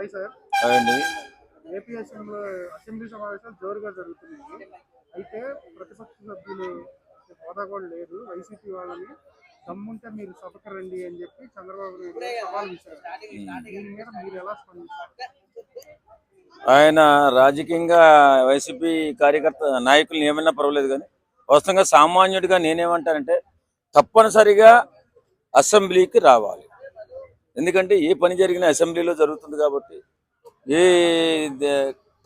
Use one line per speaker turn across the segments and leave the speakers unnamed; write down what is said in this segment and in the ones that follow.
Hi sir.
అండి.
AP assembly సమావేశాలు జోరుగా జరుగుతున్నాయి. అయితే ప్రతిపక్ష సభ్యులు హోదా కూడా లేదు. వైసీపీ వాళ్ళని దమ్ముంటే మీరు సభకు రండి అని చెప్పి చంద్రబాబు నాయుడు సవాల్ విసిరారు. దీని మీద మీరు ఎలా స్పందిస్తారు?
ఆయన రాజకీయంగా వైసీపీ కార్యకర్త నాయకులు ఏమన్నా పర్వాలేదు, కానీ వాస్తవంగా సామాన్యుడిగా నేనేమంటానంటే తప్పనిసరిగా అసెంబ్లీకి రావాలి. ఎందుకంటే ఏ పని జరిగినా అసెంబ్లీలో జరుగుతుంది కాబట్టి ఏ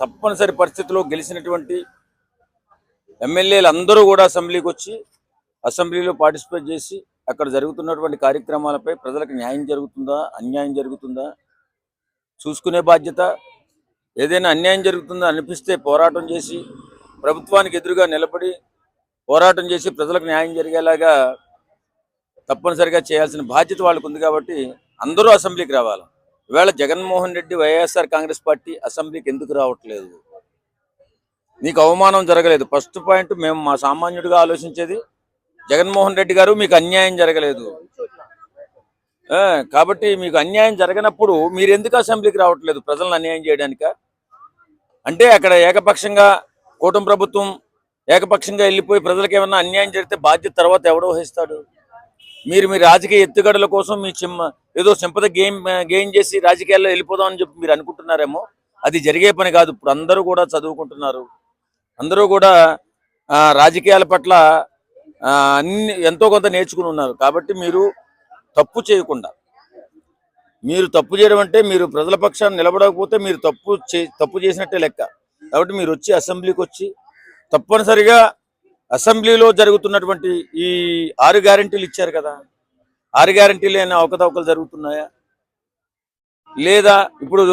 తప్పనిసరి పరిస్థితిలో గెలిచినటువంటి ఎమ్మెల్యేలు అందరూ కూడా అసెంబ్లీకి వచ్చి అసెంబ్లీలో పార్టిసిపేట్ చేసి అక్కడ జరుగుతున్నటువంటి కార్యక్రమాలపై ప్రజలకు న్యాయం జరుగుతుందా అన్యాయం జరుగుతుందా చూసుకునే బాధ్యత, ఏదైనా అన్యాయం జరుగుతుందా అనిపిస్తే పోరాటం చేసి ప్రభుత్వానికి ఎదురుగా నిలబడి పోరాటం చేసి ప్రజలకు న్యాయం జరిగేలాగా తప్పనిసరిగా చేయాల్సిన బాధ్యత వాళ్ళకు ఉంది. కాబట్టి అందరూ అసెంబ్లీకి రావాలి. ఇవాళ జగన్మోహన్ రెడ్డి వైఎస్ఆర్ కాంగ్రెస్ పార్టీ అసెంబ్లీకి ఎందుకు రావట్లేదు? నీకు అవమానం జరగలేదు. ఫస్ట్ పాయింట్, మేము మా సామాన్యుడిగా ఆలోచించేది జగన్మోహన్ రెడ్డి గారు మీకు అన్యాయం జరగలేదు కాబట్టి మీకు అన్యాయం జరగనప్పుడు మీరు ఎందుకు అసెంబ్లీకి రావట్లేదు? ప్రజలను అన్యాయం చేయడానిక? అంటే అక్కడ ఏకపక్షంగా కూటమి ప్రభుత్వం ఏకపక్షంగా వెళ్ళిపోయి ప్రజలకు ఏమన్నా అన్యాయం జరిగితే బాధ్యత తర్వాత ఎవడో వహిస్తాడు? మీరు మీ రాజకీయ ఎత్తుగడల కోసం మీ ఏదో సింపతి గెయిన్ చేసి రాజకీయాల్లో వెళ్ళిపోదామని చెప్పి మీరు అనుకుంటున్నారేమో. అది జరిగే పని కాదు. ఇప్పుడు అందరూ కూడా చదువుకుంటున్నారు, అందరూ కూడా రాజకీయాల పట్ల ఎంతో కొంత నేర్చుకుని ఉన్నారు. కాబట్టి మీరు తప్పు చేయకుండా, మీరు తప్పు చేయడం అంటే మీరు ప్రజల పక్షాన్ని నిలబడకపోతే మీరు తప్పు చేసినట్టే లెక్క. కాబట్టి మీరు వచ్చి అసెంబ్లీకి వచ్చి తప్పనిసరిగా అసెంబ్లీలో జరుగుతున్నటువంటి ఈ 6 గ్యారెంటీలు ఇచ్చారు కదా, 6 గ్యారెంటీలు అయినా అవకతవకలు జరుగుతున్నాయా లేదా? ఇప్పుడు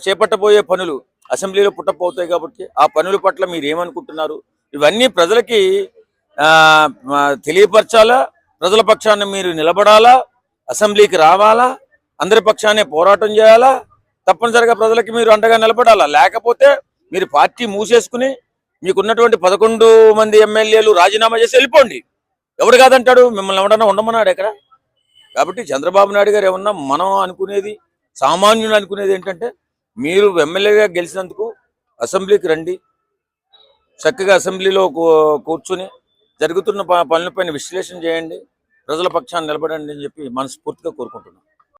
చేపట్టబోయే పనులు అసెంబ్లీలో పుట్టపోతాయి కాబట్టి ఆ పనుల పట్ల మీరు ఏమనుకుంటున్నారు? ఇవన్నీ ప్రజలకి తెలియపరచాలా? ప్రజల పక్షాన్ని మీరు నిలబడాలా? అసెంబ్లీకి రావాలా? అందరి పక్షాన్ని పోరాటం చేయాలా? తప్పనిసరిగా ప్రజలకి మీరు అండగా నిలబడాలా? లేకపోతే మీరు పార్టీ మూసేసుకుని మీకున్నటువంటి 11 మంది ఎమ్మెల్యేలు రాజీనామా చేసి వెళ్ళిపోండి. ఎవడు కాదంటాడు? మిమ్మల్ని ఎవడన్నా ఉండమన్నాడు ఎక్కడ? కాబట్టి చంద్రబాబు నాయుడు గారు ఏమన్నా మనం అనుకునేది, సామాన్యులు అనుకునేది ఏంటంటే మీరు ఎమ్మెల్యేగా గెలిచినందుకు అసెంబ్లీకి రండి, చక్కగా అసెంబ్లీలో కూర్చుని జరుగుతున్న పనులపైన విశ్లేషణ చేయండి, ప్రజల పక్షాన్ని నిలబడండి అని చెప్పి మనస్ఫూర్తిగా కోరుకుంటున్నాం.